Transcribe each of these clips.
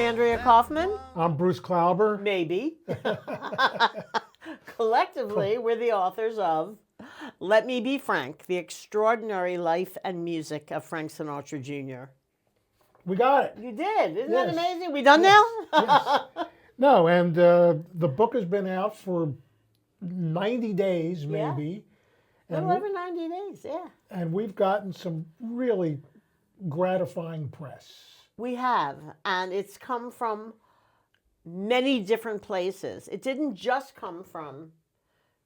Andrea Kauffman. I'm Bruce Klauber. Maybe. Collectively, we're the authors of Let Me Be Frank, The Extraordinary Life and Music of Frank Sinatra Jr. We got it. You did. Isn't that Yes. amazing? We done Yes. now? Yes. No, and the book has been out for 90 days, maybe. A little over 90 days, yeah. And we've gotten some really gratifying press. We have, and it's come from many different places. It didn't just come from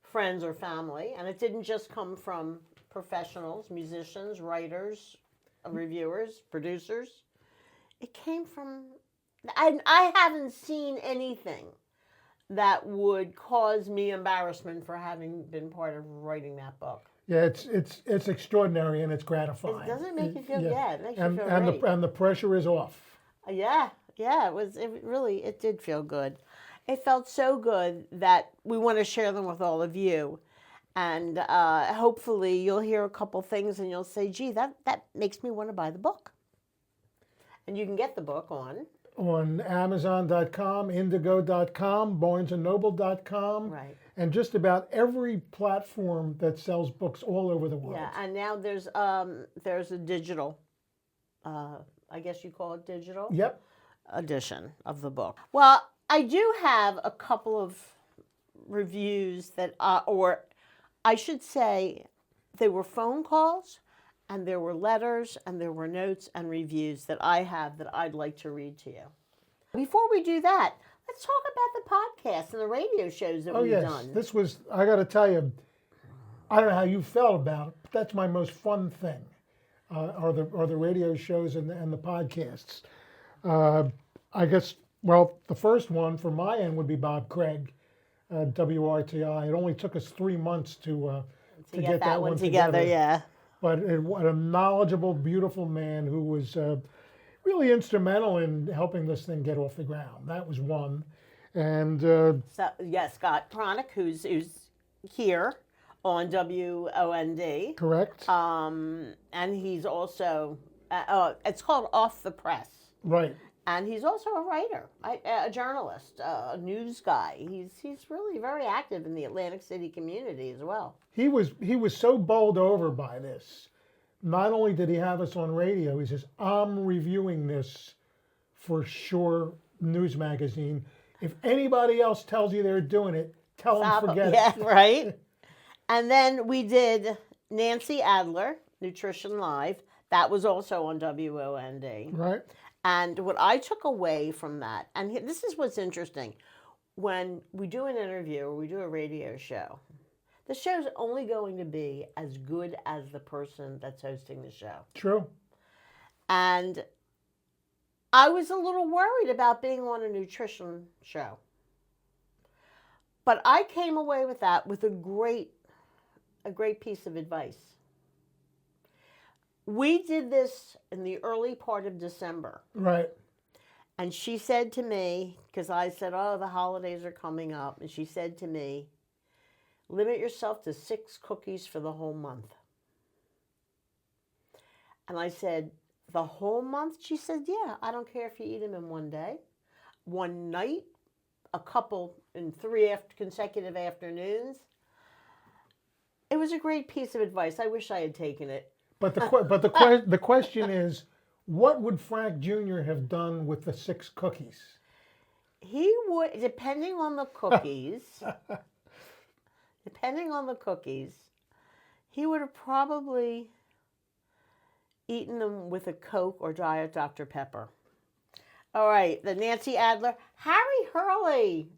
friends or family, and it didn't just come from professionals, musicians, writers, reviewers, producers. It came from, I haven't seen anything that would cause me embarrassment for having been part of writing that book. Yeah, it's extraordinary and it's gratifying. Doesn't it make you feel good? It makes you feel great. And the pressure is off. Yeah, it did feel good. It felt so good that we want to share them with all of you. And hopefully you'll hear a couple things and you'll say, gee, that makes me want to buy the book. And you can get the book on Amazon.com, Indigo.com, BarnesandNoble.com, right, and just about every platform that sells books all over the world. Yeah, and now there's a digital, I guess you call it digital? Yep. Edition of the book. Well, I do have a couple of reviews that, or I should say, they were phone calls, and there were letters, and there were notes and reviews that I have that I'd like to read to you. Before we do that, let's talk about the podcast and the radio shows that we've done. This was, I got to tell you, I don't know how you felt about it, but that's my most fun thing, are the radio shows and the podcasts. I guess, well, the first one from my end would be Bob Craig, WRTI. It only took us 3 months to get that one together. Yeah. But what a knowledgeable, beautiful man who was really instrumental in helping this thing get off the ground. That was one. And Scott Cronick, who's here on WOND. Correct. And he's also, it's called Off the Press. Right. And he's also a writer, a journalist, a news guy. He's really very active in the Atlantic City community as well. He was so bowled over by this. Not only did he have us on radio, he says, I'm reviewing this for Sure News Magazine. If anybody else tells you they're doing it, tell them forget it. Yeah, right. And then we did Nancy Adler, Nutrition Live. That was also on WOND. Right. And what I took away from that, and this is what's interesting, when we do an interview or we do a radio show, the show's only going to be as good as the person that's hosting the show. True. And I was a little worried about being on a nutrition show. But I came away with that with a great piece of advice. We did this in the early part of December. Right. And she said to me, because I said, oh, the holidays are coming up. And she said to me, limit yourself to 6 cookies for the whole month. And I said, the whole month? She said, yeah, I don't care if you eat them in one day, one night, a couple in 3 consecutive afternoons. It was a great piece of advice. I wish I had taken it. But the question is, what would Frank Jr. have done with the 6 cookies? He would, depending on the cookies, he would have probably eaten them with a Coke or Diet Dr. Pepper. All right, the Nancy Adler, Harry Hurley.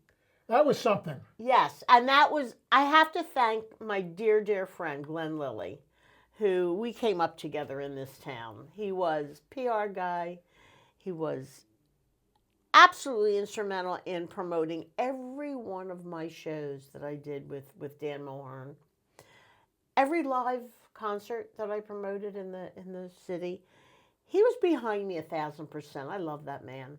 That was something. Yes, and that was, I have to thank my dear, dear friend, Glenn Lilly, who we came up together in this town. He was PR guy. He was absolutely instrumental in promoting every one of my shows that I did with Dan Mulhern. Every live concert that I promoted in the city, he was behind me 1,000%. I love that man.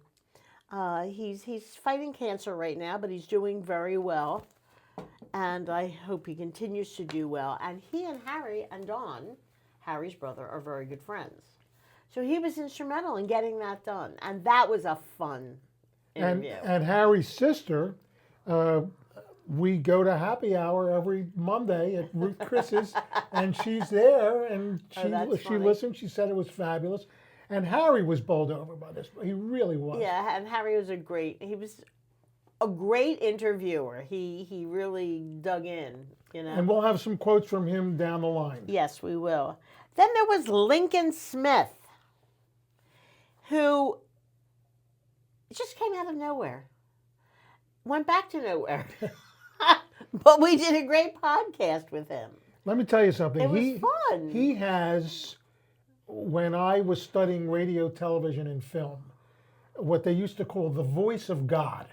He's fighting cancer right now, but he's doing very well. And I hope he continues to do well. And he and Harry and Don, Harry's brother, are very good friends. So he was instrumental in getting that done. And that was a fun interview. And Harry's sister, we go to happy hour every Monday at Ruth Chris's, and she's there, and that's she funny. listened. She said it was fabulous, and Harry was bowled over by this. He really was. Yeah, and Harry was a great interviewer. He really dug in, you know. And we'll have some quotes from him down the line. Yes, we will. Then there was Lincoln Smith, who just came out of nowhere, went back to nowhere. But we did a great podcast with him. Let me tell you something. It was fun. He has, when I was studying radio, television, and film, what they used to call the voice of God.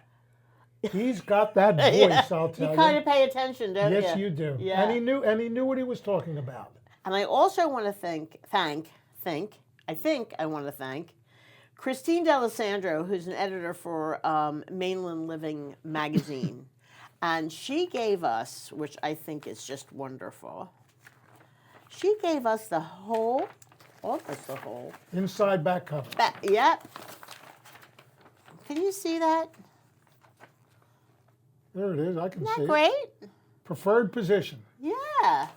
He's got that voice, Yeah. I'll tell you. You kind of pay attention, don't you? Yes, you do. Yeah. And he knew what he was talking about. And I also want to thank Christine D'Alessandro, who's an editor for Mainland Living magazine. And she gave us, which I think is just wonderful, she gave us the whole, almost the whole. Inside back cover. Yep. Can you see that? There it is. I can Isn't see that great? it. Preferred position. Yeah.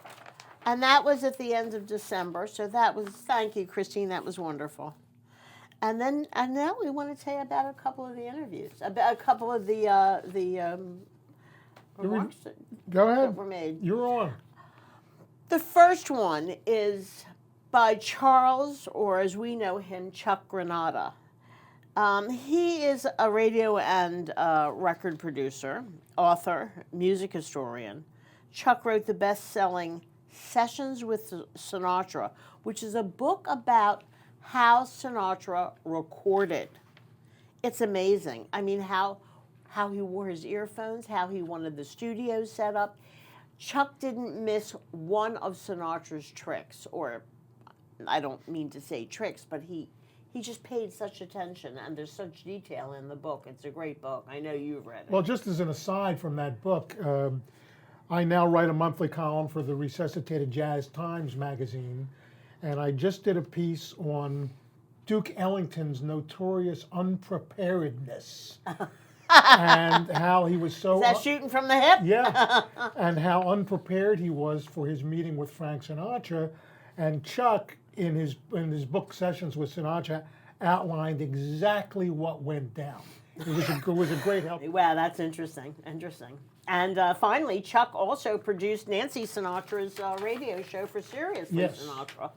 And that was at the end of December. So that was, thank you, Christine. That was wonderful. And now we want to tell you about a couple of the interviews, about a couple of the remarks Go ahead. that were made. You're on. The first one is by Charles, or as we know him, Chuck Granata. He is a radio and record producer, author, music historian. Chuck wrote the best-selling Sessions with Sinatra, which is a book about how Sinatra recorded. It's amazing. I mean, how he wore his earphones, how he wanted the studio set up. Chuck didn't miss one of Sinatra's tricks, or I don't mean to say tricks, but he just paid such attention, and there's such detail in the book. It's a great book. I know you've read it. Well, just as an aside from that book, I now write a monthly column for the Resuscitated Jazz Times magazine, and I just did a piece on Duke Ellington's notorious unpreparedness and how he was so... Is that shooting from the hip? Yeah, and how unprepared he was for his meeting with Frank Sinatra. And Chuck, in his book Sessions with Sinatra, outlined exactly what went down. It was a great help. Wow, that's interesting. Interesting. And finally, Chuck also produced Nancy Sinatra's radio show for Seriously Sinatra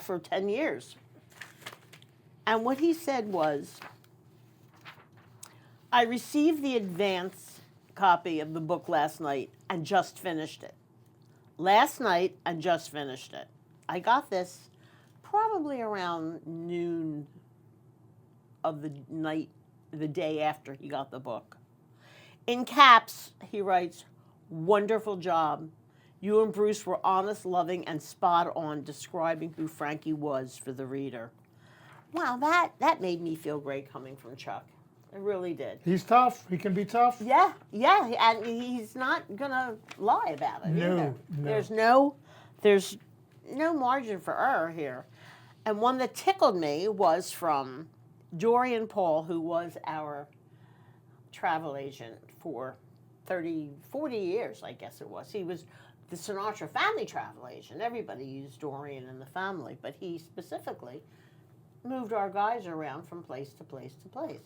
for 10 years. And what he said was, I received the advance copy of the book last night and just finished it. Last night and just finished it. I got this probably around noon of the night, the day after he got the book. In caps, he writes, wonderful job. You and Bruce were honest, loving, and spot on describing who Frankie was for the reader. Wow, that made me feel great coming from Chuck. It really did. He's tough. He can be tough. Yeah, and he's not gonna lie about it either. No. There's no margin for error here. And one that tickled me was from Dorian Paul, who was our travel agent for 40 years, I guess it was. He was the Sinatra family travel agent. Everybody used Dorian in the family, but he specifically moved our guys around from place to place to place.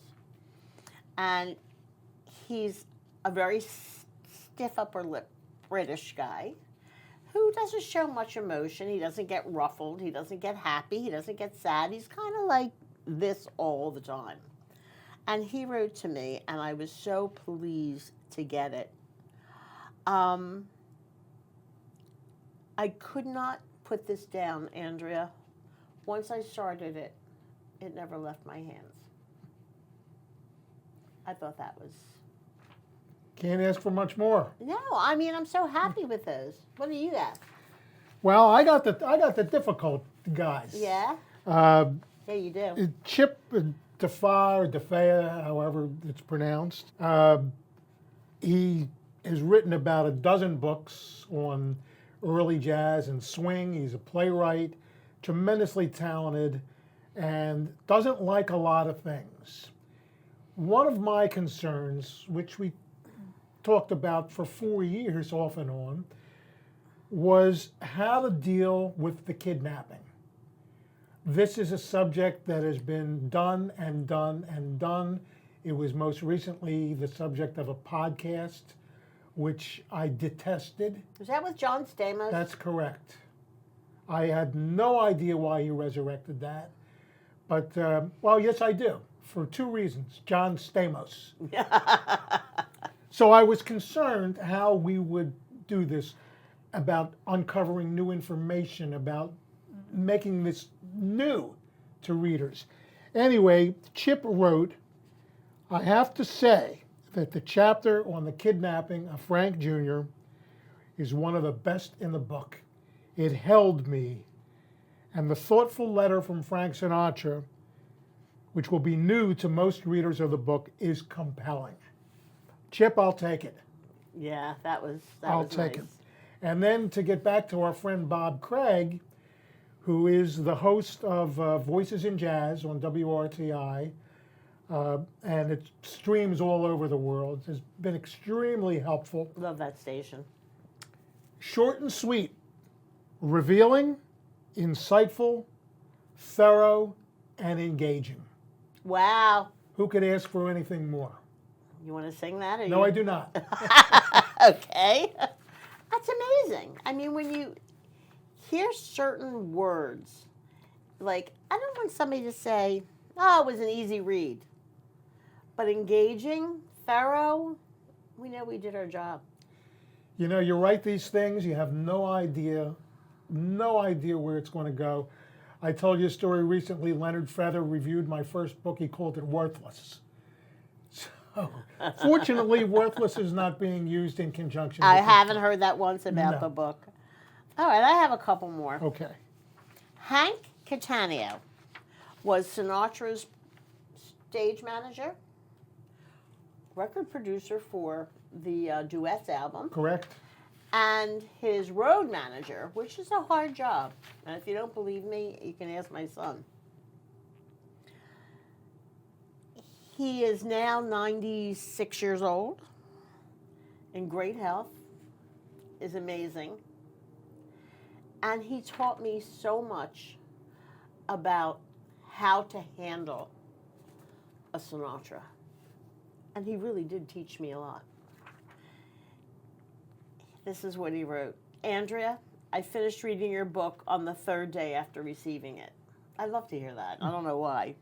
And he's a very stiff upper lip British guy who doesn't show much emotion. He doesn't get ruffled. He doesn't get happy. He doesn't get sad. He's kind of like this all the time. And he wrote to me, and I was so pleased to get it. I could not put this down, Andrea. Once I started it, it never left my hands. I thought that was... Can't ask for much more. No, I mean, I'm so happy with those. What do you got? Well, I got the difficult guys. Yeah? Yeah, you do. Chip Defa or Defea, however it's pronounced. He has written about a dozen books on early jazz and swing. He's a playwright, tremendously talented, and doesn't like a lot of things. one of my concerns, which we talked about for 4 years off and on, was how to deal with the kidnapping. This is a subject that has been done and done and done. It was most recently the subject of a podcast, which I detested. Was that with John Stamos? That's correct. I had no idea why he resurrected that. But, well, yes, I do, for 2 reasons. John Stamos. So I was concerned how we would do this, about uncovering new information, about making this new to readers. Anyway, Chip wrote, I have to say that the chapter on the kidnapping of Frank Jr. is one of the best in the book. It held me. And the thoughtful letter from Frank Sinatra, which will be new to most readers of the book, is compelling. Chip, I'll take it. Yeah, that was I'll nice. take it. And then to get back to our friend Bob Craig, who is the host of Voices in Jazz on WRTI, and it streams all over the world. Has been extremely helpful. Love that station. Short and sweet, revealing, insightful, thorough, and engaging. Wow. Who could ask for anything more? You want to sing that? Or No, I do not. Okay. That's amazing. I mean, when you hear certain words, like, I don't want somebody to say, oh, it was an easy read. But engaging, thorough, we know we did our job. You know, you write these things, you have no idea where it's going to go. I told you a story recently. Leonard Feather reviewed my first book. He called it worthless. So, fortunately, worthless is not being used in conjunction. I with haven't heard that once about No. the book. All right, I have a couple more. Okay. Hank Catania was Sinatra's stage manager, record producer for the Duets album, Correct. and his road manager, which is a hard job. And if you don't believe me, you can ask my son. He is now 96 years old, in great health, is amazing. And he taught me so much about how to handle a Sinatra. And he really did teach me a lot. This is what he wrote. Andrea, I finished reading your book on the 3rd day after receiving it. I love to hear that. I don't know why.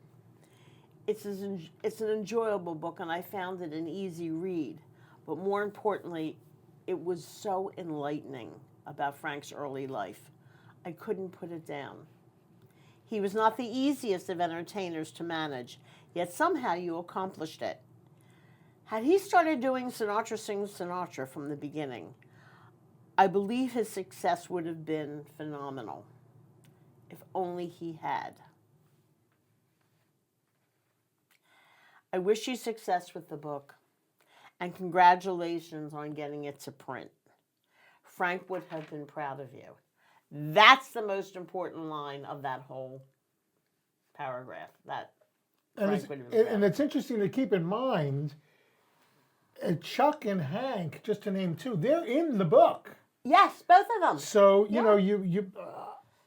It's an enjoyable book, and I found it an easy read. But more importantly, it was so enlightening about Frank's early life. I couldn't put it down. He was not the easiest of entertainers to manage, yet somehow you accomplished it. Had he started doing Sinatra Sings Sinatra from the beginning, I believe his success would have been phenomenal, if only he had. I wish you success with the book, and congratulations on getting it to print. Frank would have been proud of you. That's the most important line of that whole paragraph. That Frank would have been proud. And it's interesting to keep in mind, Chuck and Hank, just to name 2, they're in the book. Yes, both of them. So, you know,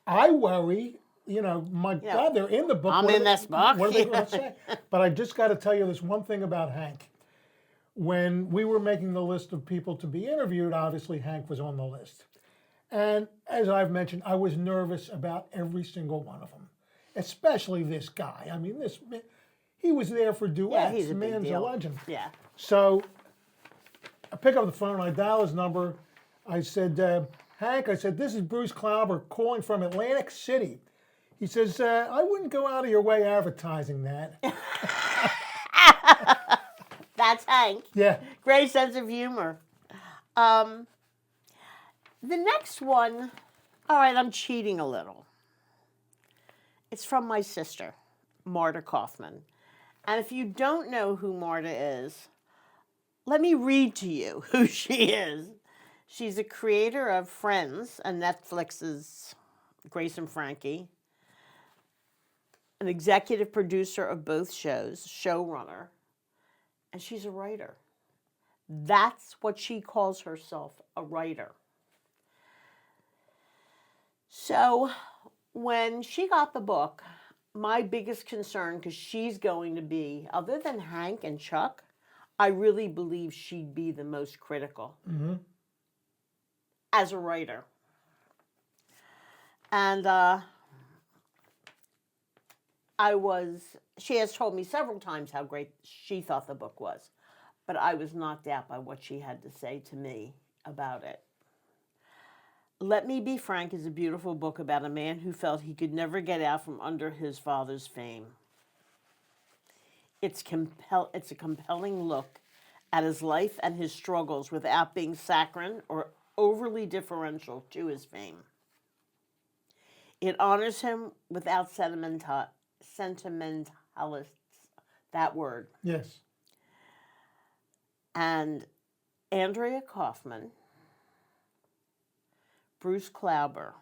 I worry, my God, they're in the book. I'm in this book. What are they going to say? But I just got to tell you this one thing about Hank. When we were making the list of people to be interviewed, obviously Hank was on the list. And as I've mentioned, I was nervous about every single one of them, especially this guy. I mean, he was there for duets. He's a big man's deal. a legend. Yeah. So I pick up the phone, I dial his number. I said, Hank, I said, this is Bruce Klauber calling from Atlantic City. He says, I wouldn't go out of your way advertising that. That's Hank. Yeah. Great sense of humor. The next one, all right, I'm cheating a little. It's from my sister, Marta Kauffman. And if you don't know who Marta is, let me read to you who she is. She's a creator of Friends and Netflix's Grace and Frankie, an executive producer of both shows, showrunner. And she's a writer. That's what she calls herself, a writer. So when she got the book, my biggest concern, because she's going to be, other than Hank and Chuck, I really believe she'd be the most critical as a writer. And she has told me several times how great she thought the book was, but I was knocked out by what she had to say to me about it. Let Me Be Frank is a beautiful book about a man who felt he could never get out from under his father's fame. It's a compelling look at his life and his struggles without being saccharine or overly differential to his fame. It honors him without sentimentalists, that word. Yes. And Andrea Kauffman Bruce Klauber,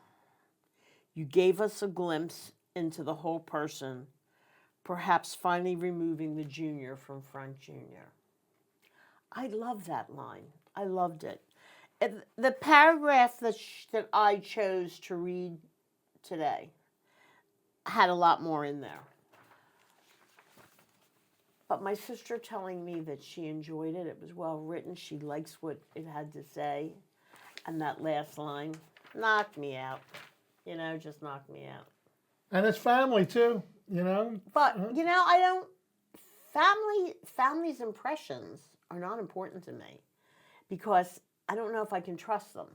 you gave us a glimpse into the whole person, perhaps finally removing the junior from Frank Jr. I love that line. I loved it. The paragraph that I chose to read today had a lot more in there. But my sister telling me that she enjoyed it, it was well written, she likes what it had to say, and that last line knocked me out. Just knocked me out. And it's family too, But, I don't, family's impressions are not important to me because I don't know if I can trust them.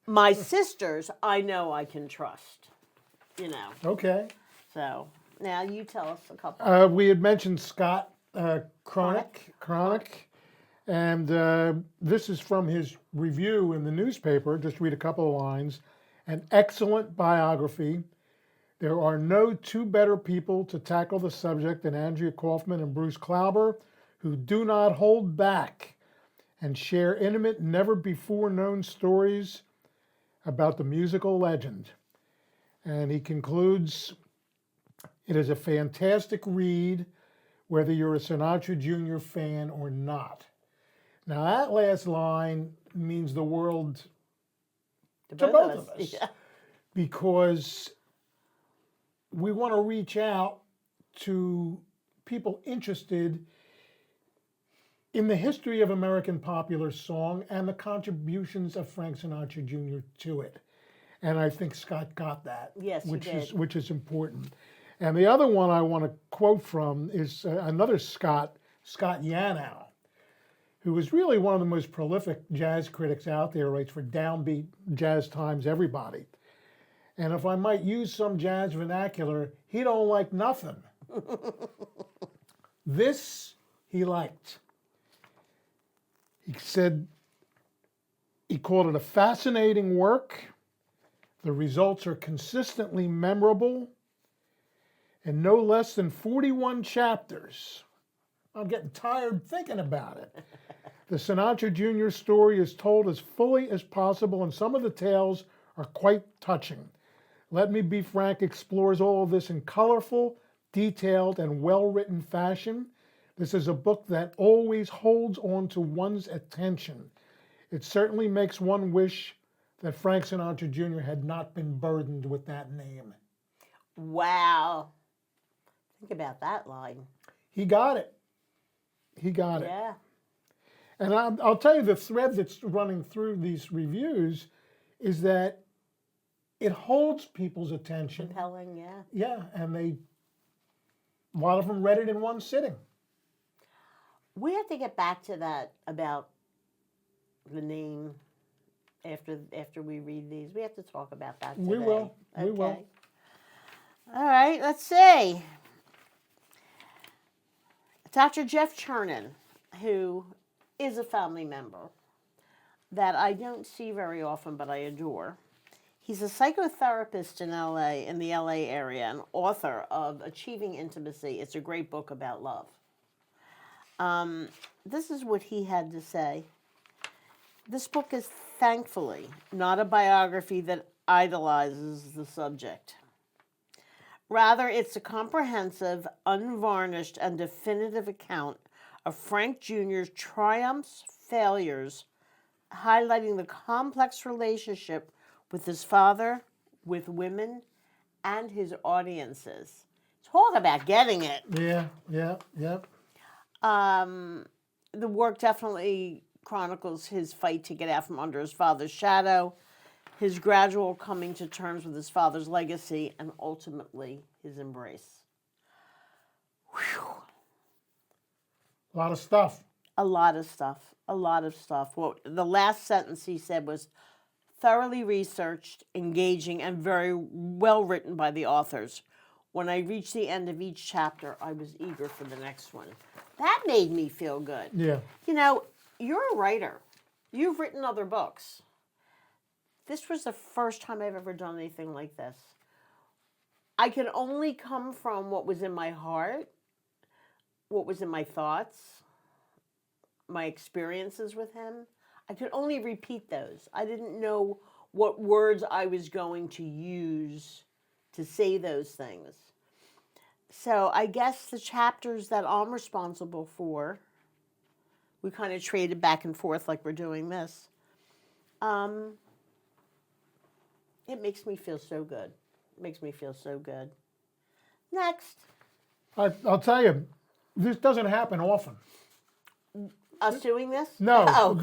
My sisters, I know I can trust, Okay. So, now you tell us a couple. We had mentioned Scott Chronic. And this is from his review in the newspaper. Just read a couple of lines. An excellent biography. There are no two better people to tackle the subject than Andrea Kauffman and Bruce Klauber, who do not hold back and share intimate, never-before-known stories about the musical legend. And he concludes, it is a fantastic read, whether you're a Sinatra Jr. fan or not. Now, that last line means the world to both of us. Yeah. Because we want to reach out to people interested in the history of American popular song and the contributions of Frank Sinatra Jr. to it. And I think Scott got that, Yes, he did. which is important. And the other one I want to quote from is another Scott Yanow, who is really one of the most prolific jazz critics out there, writes for Downbeat, Jazz Times, everybody. And if I might use some jazz vernacular, he don't like nothing. This he liked. He said he called it a fascinating work. The results are consistently memorable. In no less than 41 chapters. I'm getting tired thinking about it. The Sinatra Jr. story is told as fully as possible, and some of the tales are quite touching. Let Me Be Frank explores all of this in colorful, detailed, and well-written fashion. This is a book that always holds on to one's attention. It certainly makes one wish that Frank Sinatra Jr. had not been burdened with that name. Wow. Think about that line. He got it. He got it. Yeah. And I'll tell you, the thread that's running through these reviews is that it holds people's attention. Compelling, yeah. Yeah, and a lot of them read it in one sitting. We have to get back to that about the name after we read these. We have to talk about that today. We will. Okay. We will. All right, let's see. Dr. Jeff Chernin, who is a family member that I don't see very often, but I adore. He's a psychotherapist in LA, in the LA area, and author of Achieving Intimacy. It's a great book about love. This is what he had to say. This book is thankfully not a biography that idolizes the subject. Rather, it's a comprehensive, unvarnished, and definitive account of Frank Jr.'s triumphs, failures, highlighting the complex relationship with his father, with women, and his audiences. Talk about getting it. Yeah. The work definitely chronicles his fight to get out from under his father's shadow, his gradual coming to terms with his father's legacy, and ultimately his embrace. Whew. A lot of stuff. A lot of stuff. A lot of stuff. Well, the last sentence he said was thoroughly researched, engaging, and very well written by the authors. When I reached the end of each chapter, I was eager for the next one. That made me feel good. Yeah. You know, you're a writer. You've written other books. This was the first time I've ever done anything like this. I could only come from what was in my heart, what was in my thoughts, my experiences with him. I could only repeat those. I didn't know what words I was going to use to say those things. So I guess the chapters that I'm responsible for, we kind of traded back and forth like we're doing this. It makes me feel so good. It makes me feel so good. Next. I'll tell you, this doesn't happen often. Us doing this? No, Oh.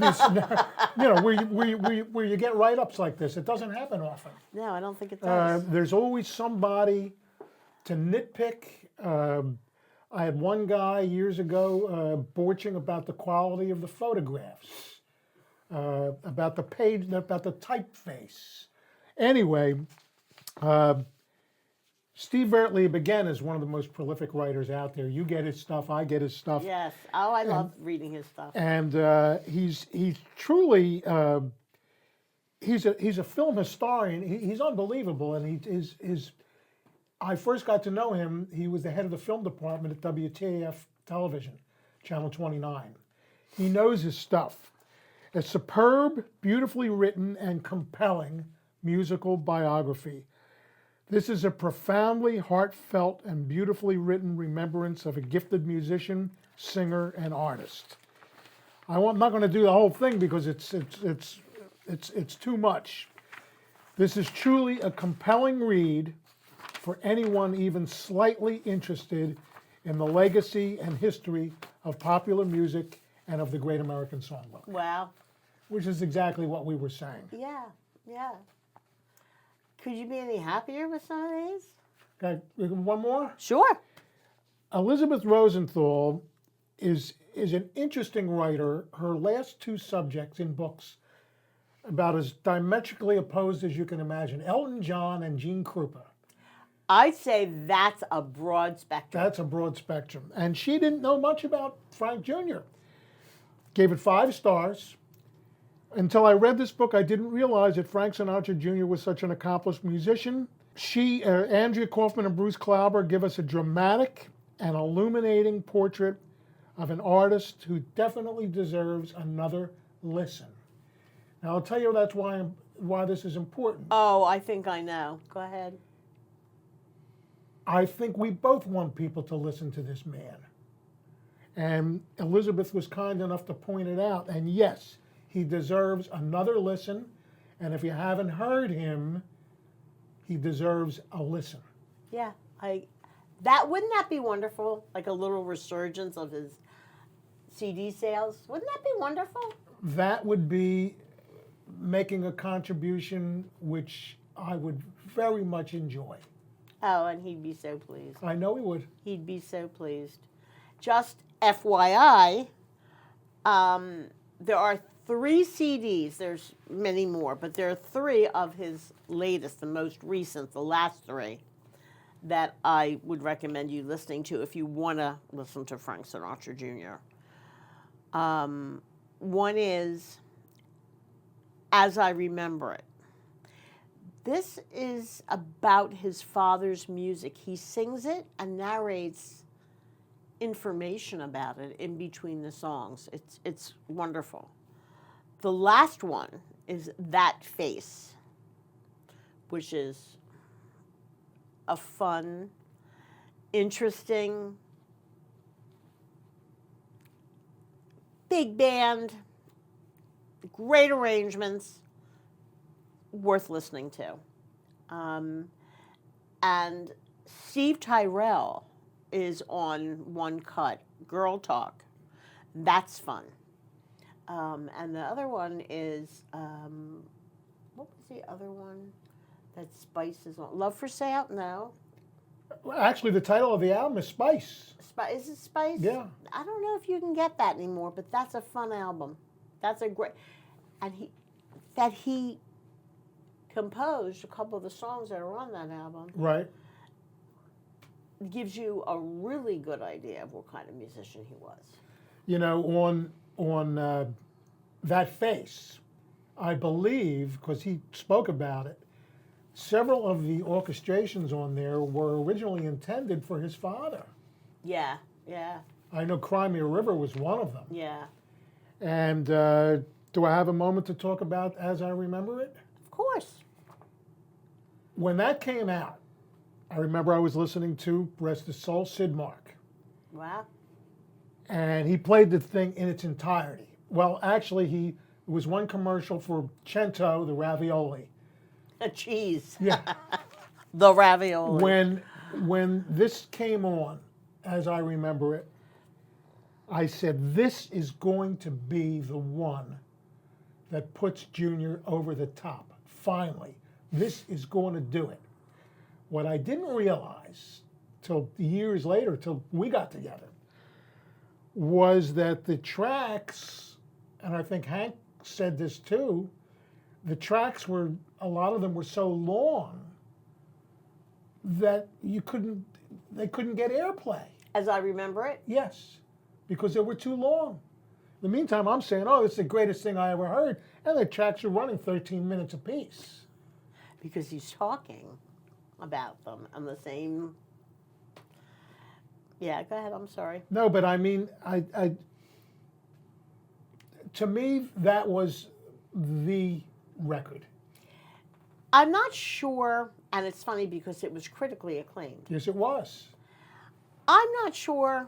where you get write-ups like this, it doesn't happen often. No, I don't think it does. There's always somebody to nitpick. I had one guy years ago borching about the quality of the photographs, about the page, about the typeface. Anyway, Steve Vertlieb, again, is one of the most prolific writers out there. You get his stuff, I get his stuff. Yes. Oh, I love reading his stuff. And he's truly he's a film historian. He's unbelievable, and I first got to know him. He was the head of the film department at WTAF Television, Channel 29. He knows his stuff. A superb, beautifully written, and compelling musical biography. This is a profoundly heartfelt and beautifully written remembrance of a gifted musician, singer, and artist. I'm not going to do the whole thing because it's too much. This is truly a compelling read for anyone even slightly interested in the legacy and history of popular music and of the Great American Songbook. Wow. Which is exactly what we were saying. Yeah. Could you be any happier with some of these? Okay, one more? Sure. Elizabeth Rosenthal is an interesting writer. Her last two subjects in books about as diametrically opposed as you can imagine, Elton John and Gene Krupa. I'd say that's a broad spectrum. That's a broad spectrum. And she didn't know much about Frank Jr. Gave it 5 stars. Until I read this book, I didn't realize that Frank Sinatra Jr. was such an accomplished musician. Andrea Kauffman and Bruce Klauber give us a dramatic and illuminating portrait of an artist who definitely deserves another listen. Now, I'll tell you that's why this is important. Oh, I think I know. Go ahead. I think we both want people to listen to this man. And Elizabeth was kind enough to point it out. And yes, he deserves another listen. And if you haven't heard him, he deserves a listen. Yeah, wouldn't that be wonderful? Like a little resurgence of his CD sales. Wouldn't that be wonderful? That would be making a contribution which I would very much enjoy. Oh, and he'd be so pleased. I know he would. He'd be so pleased. Just FYI, there are 3 CDs. There's many more, but there are 3 of his latest, the most recent, the last 3, that I would recommend you listening to if you want to listen to Frank Sinatra Jr. One is As I Remember It. This is about his father's music. He sings it and narrates information about it in between the songs. It's wonderful. The last one is That Face, which is a fun, interesting, big band, great arrangements, worth listening to. And Steve Tyrell is on one cut, Girl Talk. That's fun. And the other one is, what was the other one that Spice is on? Love for Sale? No. Well, actually, the title of the album is Spice. Is it Spice? Yeah. I don't know if you can get that anymore, but that's a fun album. That's a great, and he composed a couple of the songs that are on that album. Right. Gives you a really good idea of what kind of musician he was. You know, on That Face, I believe, because he spoke about it, several of the orchestrations on there were originally intended for his father. Yeah, yeah. I know Cry Me a River was one of them. Yeah. And do I have a moment to talk about As I Remember It? Of course. When that came out, I remember I was listening to, rest his soul, Sid Mark. Wow. And he played the thing in its entirety. Well, actually, it was one commercial for Cento, the ravioli. A cheese. Yeah. The ravioli. When this came on, As I Remember It, I said, this is going to be the one that puts Junior over the top. Finally, this is going to do it. What I didn't realize till years later, till we got together, was that the tracks, and I think Hank said this too, the tracks were, a lot of them were so long that they couldn't get airplay. As I Remember It? Yes, because they were too long. In the meantime, I'm saying, oh, it's the greatest thing I ever heard, and the tracks are running 13 minutes apiece. Because he's talking about them on the same. Yeah, go ahead. I'm sorry. No, but I mean, to me, that was the record. I'm not sure, and it's funny because it was critically acclaimed. Yes, it was. I'm not sure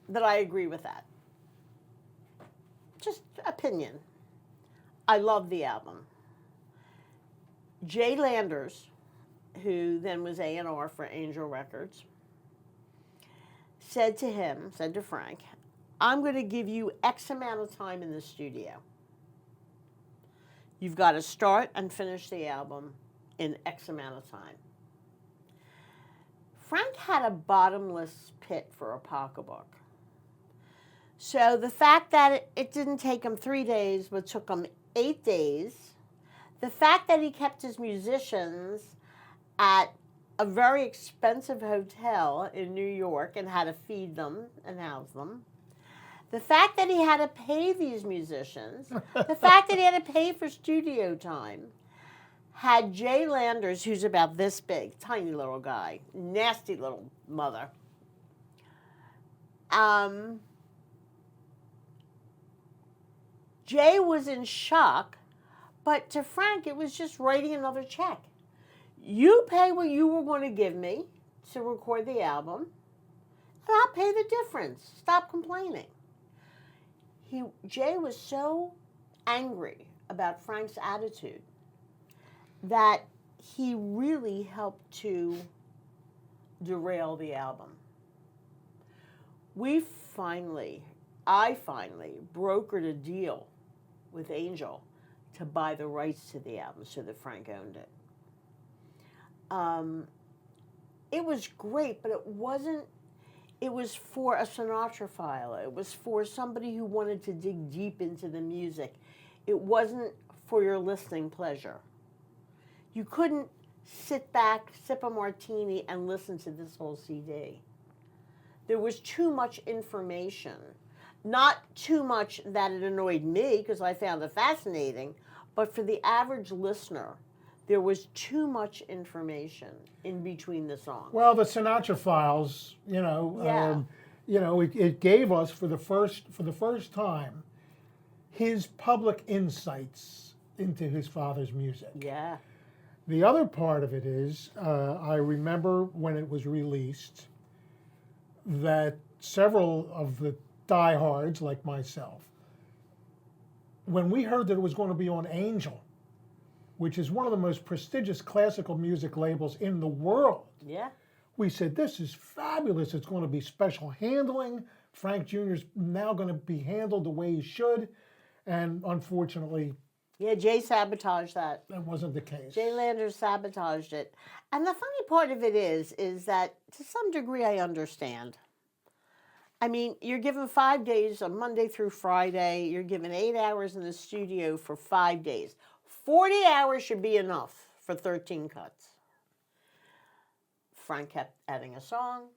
that I agree with that. Just opinion. I love the album. Jay Landers, who then was A&R for Angel Records, said to Frank, I'm going to give you X amount of time in the studio. You've got to start and finish the album in X amount of time. Frank had a bottomless pit for a pocketbook. So the fact that it didn't take him 3 days, but took him 8 days, the fact that he kept his musicians at a very expensive hotel in New York and had to feed them and house them, the fact that he had to pay these musicians, the fact that he had to pay for studio time, had Jay Landers, who's about this big, tiny little guy, nasty little mother, Jay was in shock, but to Frank, it was just writing another check. You pay what you were going to give me to record the album, and I'll pay the difference. Stop complaining. Jay was so angry about Frank's attitude that he really helped to derail the album. I finally brokered a deal with Angel to buy the rights to the album so that Frank owned it. It was great, but it wasn't. It was for a Sinatra file. It was for somebody who wanted to dig deep into the music. It wasn't for your listening pleasure. You couldn't sit back, sip a martini, and listen to this whole CD. There was too much information. Not too much that it annoyed me, because I found it fascinating, but for the average listener, there was too much information in between the songs. Well, the Sinatra files, it gave us for the first time his public insights into his father's music. Yeah. The other part of it is, I remember when it was released that several of the diehards like myself, when we heard that it was going to be on Angel, which is one of the most prestigious classical music labels in the world, Yeah. we said, this is fabulous. It's going to be special handling. Frank Jr.'s now going to be handled the way he should. And unfortunately, Yeah, Jay sabotaged that. that wasn't the case. Jay Landers sabotaged it. And the funny part of it is that to some degree I understand. I mean, you're given 5 days on Monday through Friday. You're given 8 hours in the studio for 5 days. 40 hours should be enough for 13 cuts. Frank kept adding a song.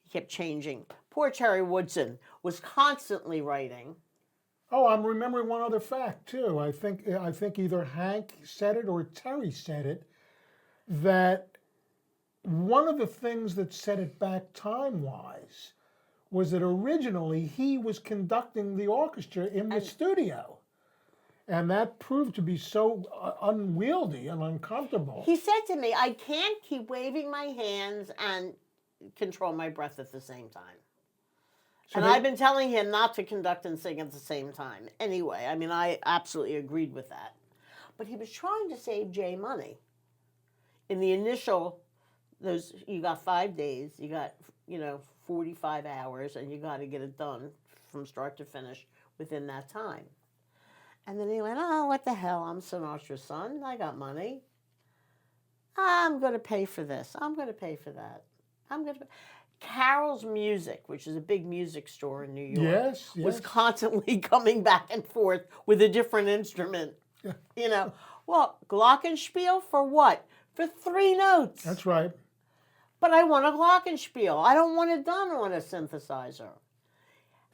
He kept changing. Poor Terry Woodson was constantly writing. Oh, I'm remembering one other fact too. I think either Hank said it or Terry said it, that one of the things that set it back time-wise was that originally he was conducting the orchestra in the studio. And that proved to be so unwieldy and uncomfortable. He said to me, I can't keep waving my hands and control my breath at the same time. And I've been telling him not to conduct and sing at the same time. Anyway, I mean, I absolutely agreed with that. But he was trying to save Jay money. In the initial, you got 5 days, you got, 45 hours, and you got to get it done from start to finish within that time. And then he went, oh, what the hell, I'm Sinatra's son, I got money. I'm going to pay for this, I'm going to pay for that. Carol's Music, which is a big music store in New York, was constantly coming back and forth with a different instrument. Well, glockenspiel for what? For 3 notes. That's right. But I want a glockenspiel. I don't want it done on a synthesizer.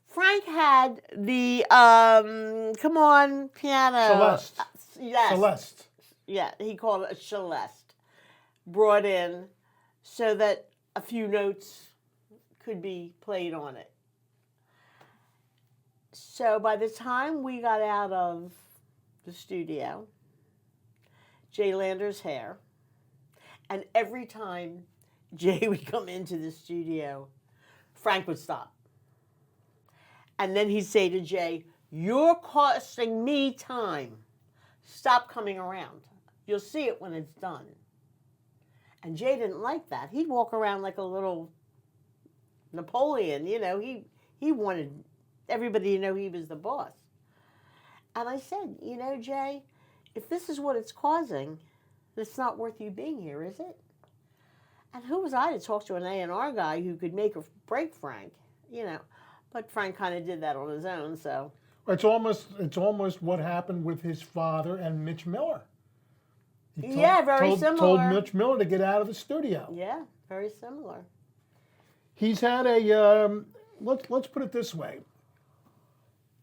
Frank had the, come on, piano. Celeste. Yes. Celeste. Yeah, he called it a Celeste. Brought in so that a few notes could be played on it. So by the time we got out of the studio, Jay Landers' hair, and every time Jay would come into the studio, Frank would stop. And then he'd say to Jay, you're costing me time. Stop coming around. You'll see it when it's done. And Jay didn't like that. He'd walk around like a little Napoleon, he wanted everybody to know he was the boss. And I said, Jay, if this is what it's causing, it's not worth you being here, is it? And who was I to talk to an A&R guy who could make or break Frank, But Frank kind of did that on his own, so. It's almost what happened with his father and Mitch Miller. He very similar. Told Mitch Miller to get out of the studio. Yeah, very similar. He's had a, let's put it this way.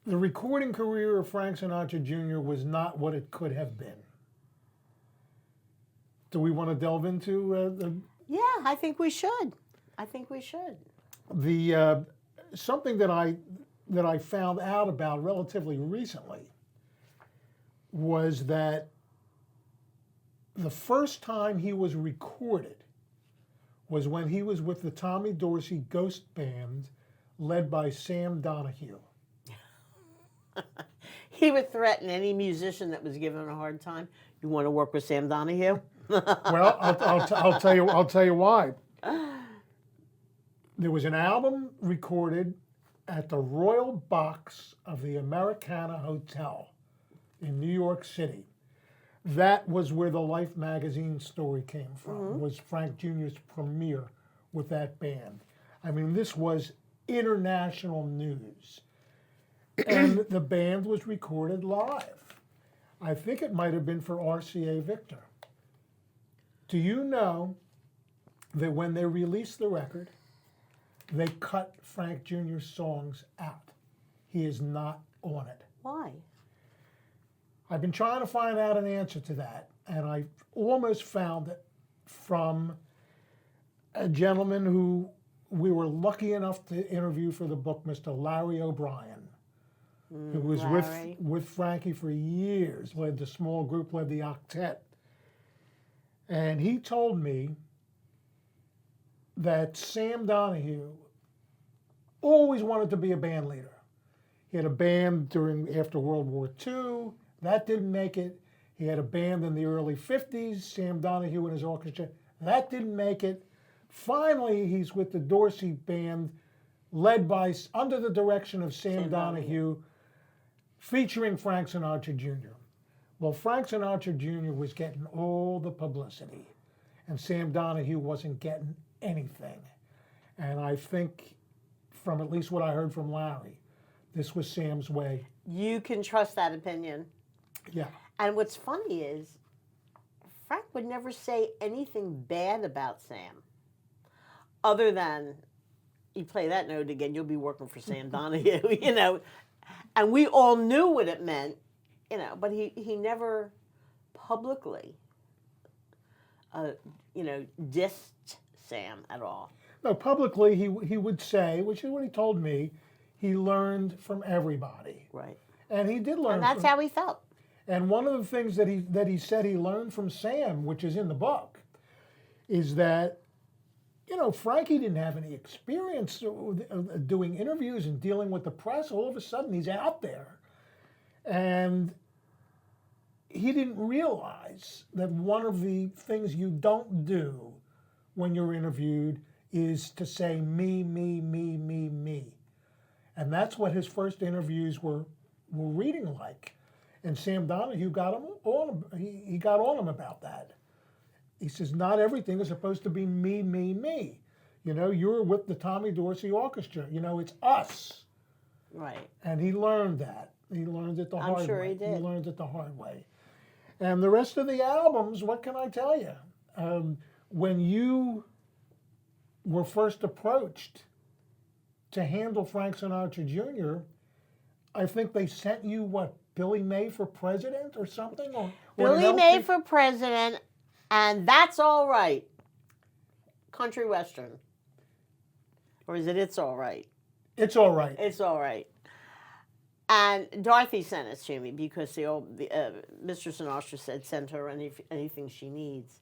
The recording career of Frank Sinatra Jr. was not what it could have been. Do we want to delve into Yeah, I think we should. The something that I found out about relatively recently was that the first time he was recorded was when he was with the Tommy Dorsey Ghost Band, led by Sam Donahue. He would threaten any musician that was given a hard time. You want to work with Sam Donahue? Well, I'll tell you why. There was an album recorded at the Royal Box of the Americana Hotel in New York City. That was where the Life magazine story came from, was Frank Jr.'s premiere with that band. I mean, this was international news. And the band was recorded live. I think it might have been for RCA Victor. Do you know that when they released the record, they cut Frank Jr.'s songs out? He is not on it. Why? I've been trying to find out an answer to that, and I almost found it from a gentleman who we were lucky enough to interview for the book, Mr. Larry O'Brien, who was with Frankie for years, led the small group, led the octet. And he told me that Sam Donahue always wanted to be a band leader. He had a band after World War II. That didn't make it. He had a band in the early 50s, Sam Donahue and his orchestra. That didn't make it. Finally, he's with the Dorsey Band, under the direction of Sam Donahue, featuring Frank Sinatra Jr. Well, Frank Sinatra Jr. was getting all the publicity, and Sam Donahue wasn't getting anything. And I think, from at least what I heard from Larry, this was Sam's way. You can trust that opinion. Yeah. And what's funny is, Frank would never say anything bad about Sam, other than, you play that note again, you'll be working for Sam Donahue, you know. And we all knew what it meant, you know, but he never publicly, dissed Sam at all. No, publicly he would say, which is what he told me, he learned from everybody. Right. And he did learn. And that's how he felt. And one of the things that he said he learned from Sam, which is in the book, is that, Frankie didn't have any experience doing interviews and dealing with the press. All of a sudden, he's out there. And he didn't realize that one of the things you don't do when you're interviewed is to say me, me, me, me, me. And that's what his first interviews were reading like. And Sam Donahue got him on. He got on him about that. He says, not everything is supposed to be me, me, me. You're with the Tommy Dorsey Orchestra. It's us. Right. And he learned that. He learned it the hard way. I'm sure he did. He learned it the hard way. And the rest of the albums, what can I tell you? When you were first approached to handle Frank Sinatra Jr., I think they sent you, Billy May for President or something? Or Billy May for President, and That's All Right. Country Western. Or is it It's All Right? It's All Right. It's All Right. And Dorothy sent it to me because Mr. Sinatra said send her anything she needs.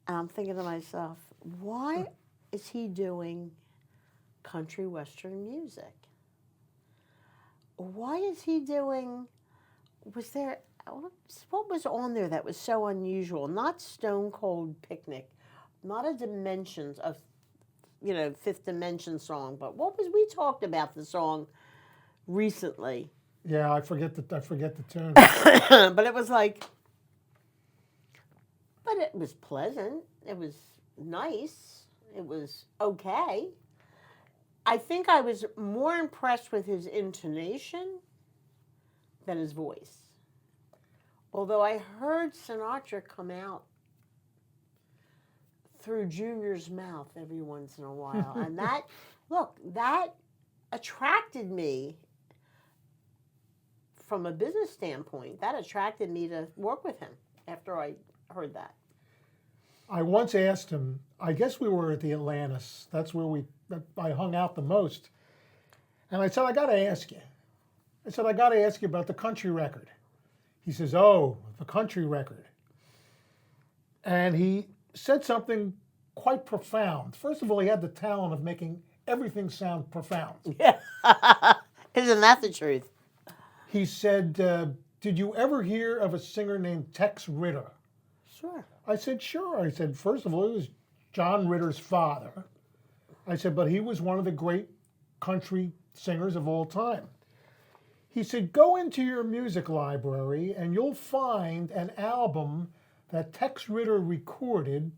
And I'm thinking to myself, why is he doing country western music? Why is he doing, what was on there that was so unusual? Not Stone Cold Picnic, not a Dimensions of, Fifth Dimension song, but we talked about the song recently. Yeah, I forget the tune. But it was but it was pleasant. It was nice. It was okay. I think I was more impressed with his intonation than his voice. Although I heard Sinatra come out through Junior's mouth every once in a while. And that attracted me from a business standpoint. That attracted me to work with him after I heard that. I once asked him, I guess we were at the Atlantis. That's where I hung out the most. And I said, I got to ask you. I said, I got to ask you about the country record. He says, oh, the country record. And he said something quite profound. First of all, he had the talent of making everything sound profound. Yeah. Isn't that the truth? He said, did you ever hear of a singer named Tex Ritter? Sure. I said, sure. I said, first of all, it was John Ritter's father. I said, but he was one of the great country singers of all time. He said, go into your music library and you'll find an album that Tex Ritter recorded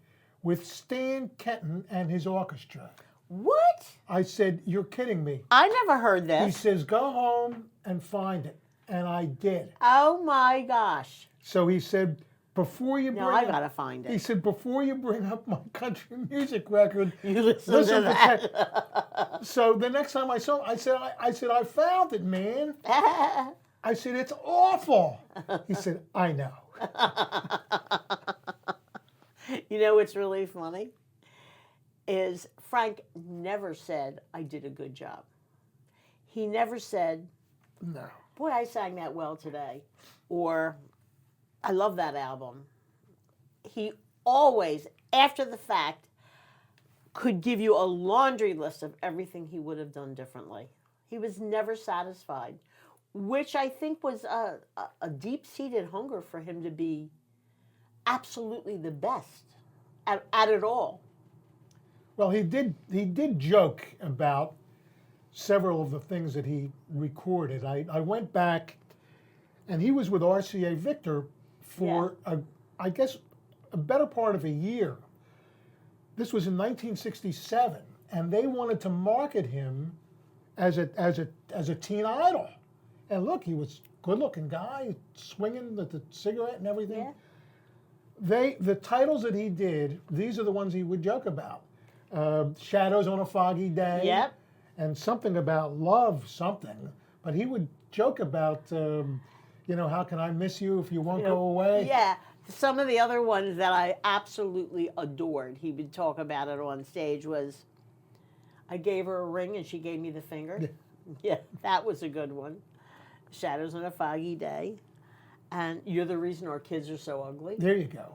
with Stan Kenton and his orchestra. What? I said, you're kidding me. I never heard this. He says, go home and find it. And I did. Oh my gosh. So he said, before you bring I gotta find it. He said, before you bring up my country music record, you listen to that. So the next time I saw him, I said, I found it, man. I said, it's awful. He said, I know. You know what's really funny? Is Frank never said, I did a good job. He never said, no. Boy, I sang that well today. Or, I love that album. He always, after the fact, could give you a laundry list of everything he would have done differently. He was never satisfied, which I think was a deep-seated hunger for him to be absolutely the best at it all. Well, he did joke about several of the things that he recorded. I went back, and he was with RCA Victor for I guess a better part of a year. This was in 1967, and they wanted to market him as a teen idol. And look, he was a good-looking guy, swinging the cigarette and everything. Yeah. The titles that he did, these are the ones he would joke about. Shadows on a Foggy Day. Yep. And something about love, something. But he would joke about, how can I miss you if you won't go away? Yeah. Some of the other ones that I absolutely adored, he would talk about it on stage, was I gave her a ring and she gave me the finger. Yeah, that was a good one. Shadows on a Foggy Day. And you're the reason our kids are so ugly. There you go.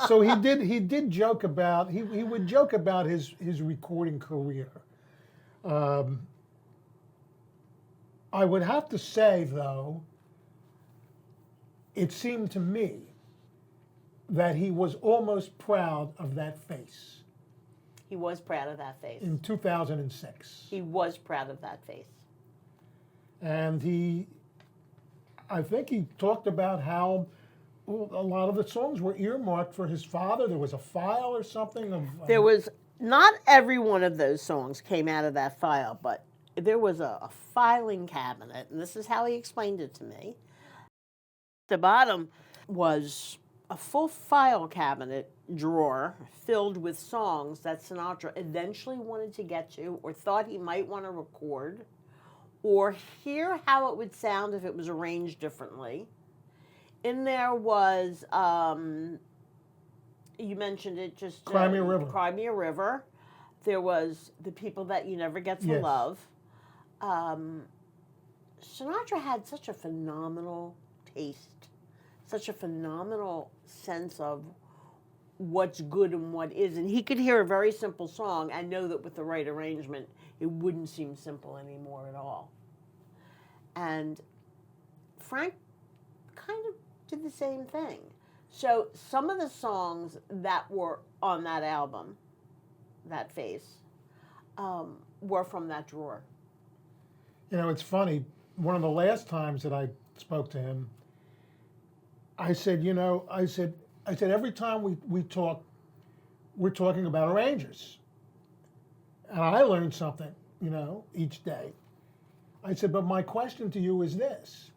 So he did joke about, he would joke about his recording career. I would have to say, though, it seemed to me that he was almost proud of that face. He was proud of that face. In 2006. He was proud of that face. And I think he talked about how a lot of the songs were earmarked for his father. There was a file or something of... There was, not every one of those songs came out of that file, but there was a filing cabinet, and this is how he explained it to me. The bottom was a full file cabinet drawer filled with songs that Sinatra eventually wanted to get to or thought he might want to record or hear how it would sound if it was arranged differently. In there was, you mentioned it just... Cry Me a River. Cry Me a River. There was The People That You Never Get to Yes. Love. Sinatra had such a phenomenal taste, such a phenomenal sense of what's good and what isn't. He could hear a very simple song and know that with the right arrangement, it wouldn't seem simple anymore at all. And Frank kind of did the same thing. So some of the songs that were on that album, that face, were from that drawer. It's funny. One of the last times that I spoke to him, I said, every time we talk, we're talking about arrangers. And I learned something, each day. I said, but my question to you is this.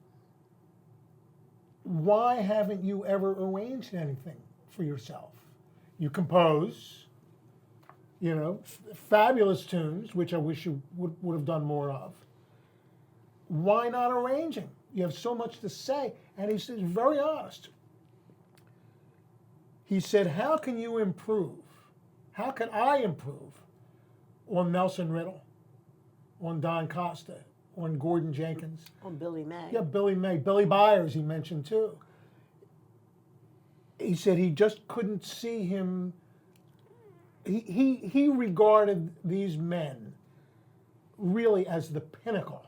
Why haven't you ever arranged anything for yourself? You compose, fabulous tunes, which I wish you would have done more of. Why not arranging? You have so much to say. And he says, very honest. He said, how can you improve? How can I improve on Nelson Riddle, on Don Costa, on Gordon Jenkins? On Billy May. Yeah, Billy May. Billy Byers he mentioned too. He said he just couldn't see him. He regarded these men really as the pinnacle.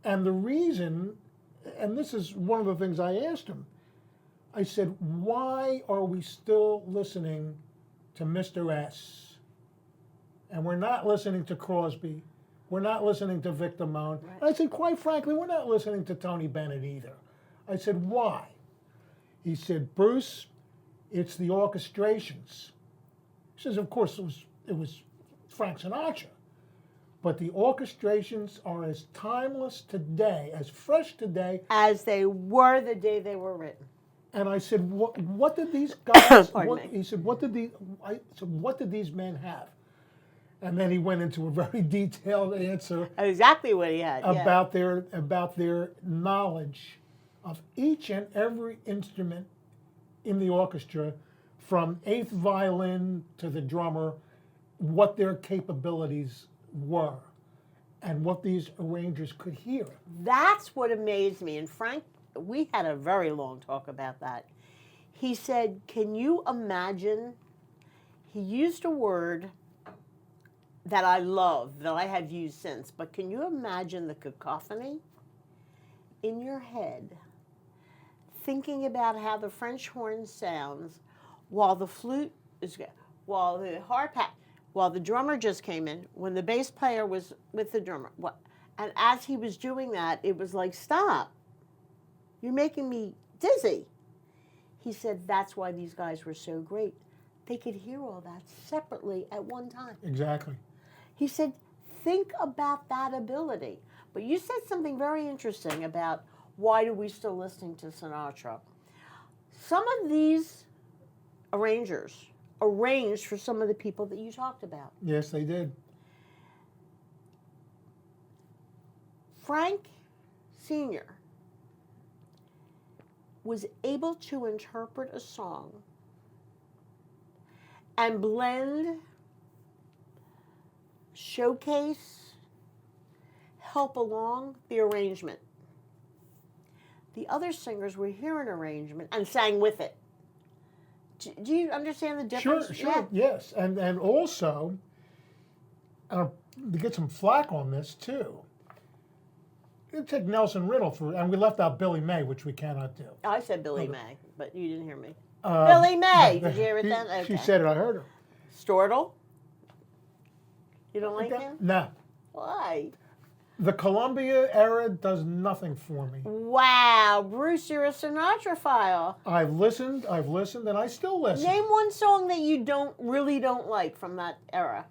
And the reason, and this is one of the things I asked him, I said, why are we still listening to Mr. S? And we're not listening to Crosby. We're not listening to Vic Damone. Right. And I said, quite frankly, we're not listening to Tony Bennett either. I said, why? He said, Bruce, it's the orchestrations. He says, of course, it was Frank Sinatra. But the orchestrations are as timeless today, as fresh today, as they were the day they were written. And I said, what did these guys? He said, what did these men have? And then he went into a very detailed answer. Exactly what he had. About their knowledge of each and every instrument in the orchestra, from eighth violin to the drummer, what their capabilities were, and what these arrangers could hear. That's what amazed me. And Frank, we had a very long talk about that. He said, can you imagine he used a word that I love, that I have used since. But can you imagine the cacophony in your head, thinking about how the French horn sounds while the flute is, while the while the drummer just came in, when the bass player was with the drummer, and as he was doing that, it was like, stop, you're making me dizzy. He said that's why these guys were so great. They could hear all that separately at one time. Exactly. He said, think about that ability. But you said something very interesting about why do we still listening to Sinatra. Some of these arrangers arranged for some of the people that you talked about. Yes, they did. Frank Sr. was able to interpret a song and blend, showcase, help along the arrangement. The other singers would hear an arrangement and sang with it. Do you understand the difference? Sure, sure, yes. And also, to get some flack on this too, you take Nelson Riddle and we left out Billy May, which we cannot do. I said Billy May, but you didn't hear me. Billy May, did you hear it then? Okay. She said it, I heard her. Stortle? You don't like him? No. Why? The Columbia era does nothing for me. Wow, Bruce, you're a Sinatra file. I've listened, and I still listen. Name one song that you really don't like from that era.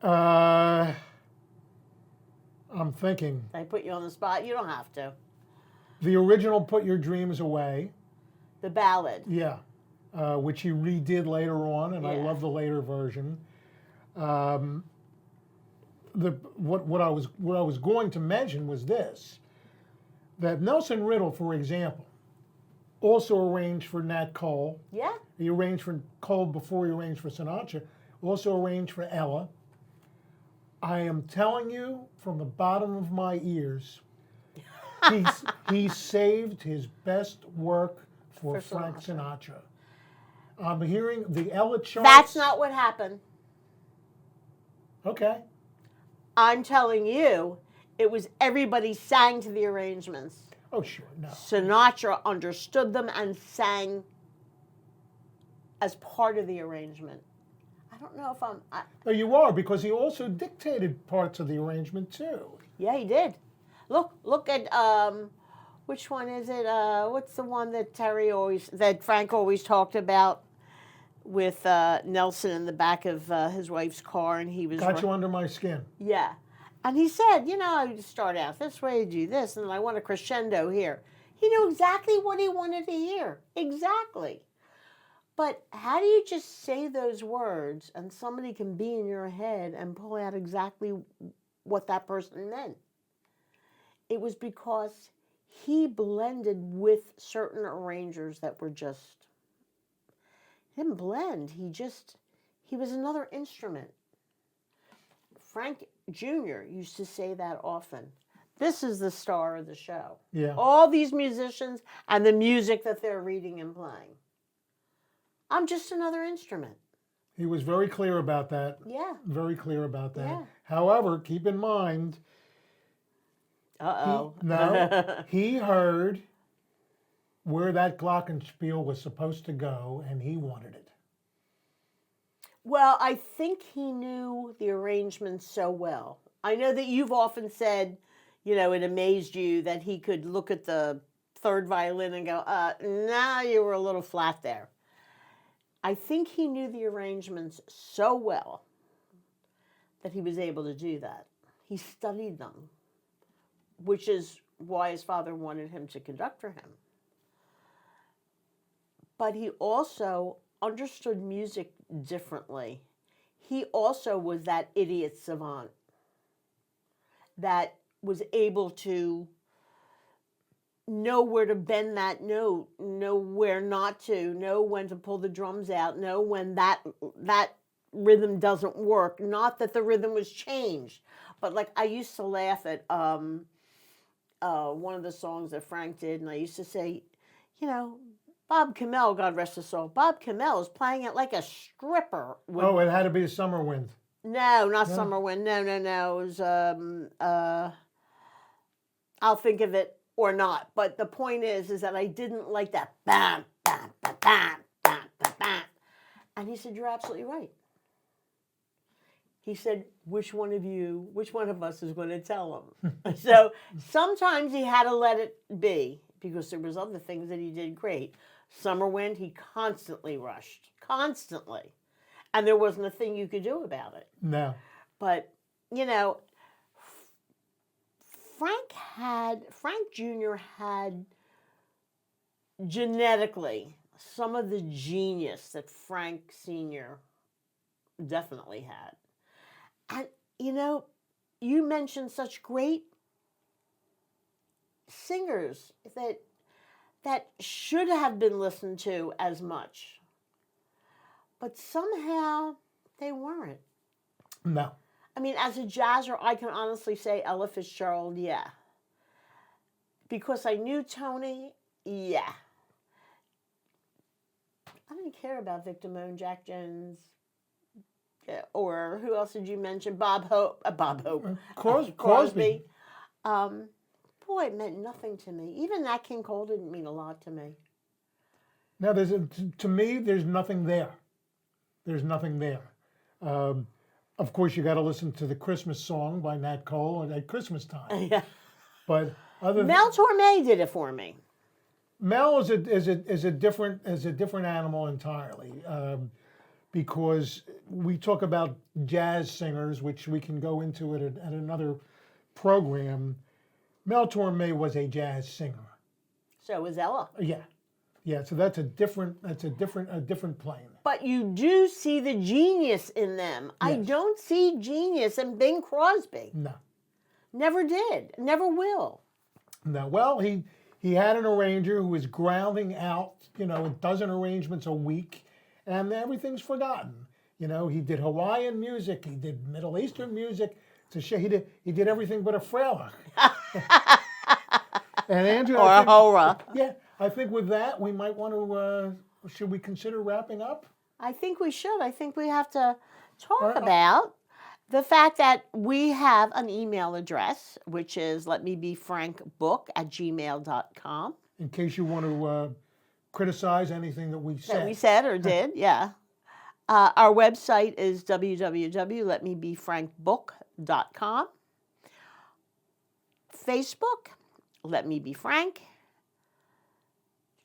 I'm thinking. I put you on the spot. You don't have to. The original Put Your Dreams Away. The ballad. Yeah. Which he redid later on, and I Yeah. love the later version. What I was going to mention was this: that Nelson Riddle, for example, also arranged for Nat Cole. Yeah. He arranged for Cole before he arranged for Sinatra. Also arranged for Ella. I am telling you from the bottom of my ears, he saved his best work for Frank Sinatra. I'm hearing the Ella charts. That's not what happened. Okay. I'm telling you, it was everybody sang to the arrangements. Oh, sure, no. Sinatra understood them and sang as part of the arrangement. I don't know if No, you are, because he also dictated parts of the arrangement too. Yeah, he did. Look at which one is it? What's the one that Frank always talked about with Nelson in the back of his wife's car, and he was Got You Under My Skin. Yeah, and he said, I start out this way, do this, and then I want a crescendo here. He knew exactly what he wanted to hear. Exactly. But how do you just say those words and somebody can be in your head and pull out exactly what that person meant? It was because he blended with certain arrangers that were just, he didn't blend. He was another instrument. Frank Jr. used to say that often. This is the star of the show. Yeah. All these musicians and the music that they're reading and playing. I'm just another instrument. He was very clear about that. Yeah. Very clear about that. Yeah. However, keep in mind, Uh-oh. he heard where that glockenspiel was supposed to go, and he wanted it. Well, I think he knew the arrangements so well. I know that you've often said, it amazed you that he could look at the third violin and go, nah, you were a little flat there. I think he knew the arrangements so well that he was able to do that. He studied them, which is why his father wanted him to conduct for him. But he also understood music differently. He also was that idiot savant that was able to know where to bend that note, know where not to, know when to pull the drums out, know when that rhythm doesn't work. Not that the rhythm was changed, but like I used to laugh at one of the songs that Frank did, and I used to say, Bob Camell, God rest his soul, Bob Camell is playing it like a stripper. Oh, it had to be a Summer Wind. No, not No? Summer Wind. No. It was, I'll think of it or not. But the point is that I didn't like that bam, bam, bam, bam, bam, bam, bam. And he said, you're absolutely right. He said, which one of us is going to tell him? So sometimes he had to let it be because there was other things that he did great. Summer Wind, he constantly rushed. Constantly. And there wasn't a thing you could do about it. No. But, you know, Frank Jr. had genetically some of the genius that Frank Sr. definitely had. And, you know, you mentioned such great singers that should have been listened to as much. But somehow they weren't. No. I mean, as a jazzer, I can honestly say Ella Fitzgerald, yeah. Because I knew Tony, yeah. I didn't care about Victor Moan, Jack Jones, or who else did you mention? Bob Hope. Crosby. Boy, it meant nothing to me. Even Nat King Cole didn't mean a lot to me. Now, to me, there's nothing there. There's nothing there. Of course, you got to listen to the Christmas song by Nat Cole at Christmas time. Yeah. But other Mel Torme did it for me. Mel is a different animal entirely, because we talk about jazz singers, which we can go into at another program. Mel Torme was a jazz singer. So was Ella. Yeah. So that's a different plane. But you do see the genius in them. Yes. I don't see genius in Bing Crosby. No. Never did. Never will. No. Well, he had an arranger who was grounding out, a dozen arrangements a week, and everything's forgotten. He did Hawaiian music, he did Middle Eastern music. He did everything but a frailer. And Andrea, or a hora. Yeah, I think with that we might want to. Should we consider wrapping up? I think we should. I think we have to talk about the fact that we have an email address, which is letmebefrankbook@gmail.com. In case you want to criticize anything that we said. That we said or did, yeah. Our website is www.letmebefrankbook.com. Facebook, Let Me Be Frank.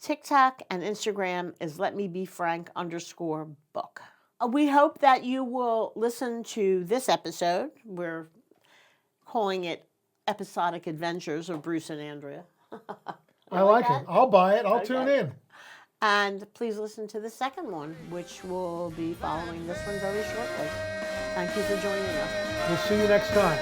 TikTok and Instagram is letmebefrank_book. We hope that you will listen to this episode. We're calling it Episodic Adventures of Bruce and Andrea. I like it. I'll buy it. I'll tune in. And please listen to the second one, which will be following this one very shortly. Thank you for joining us. We'll see you next time.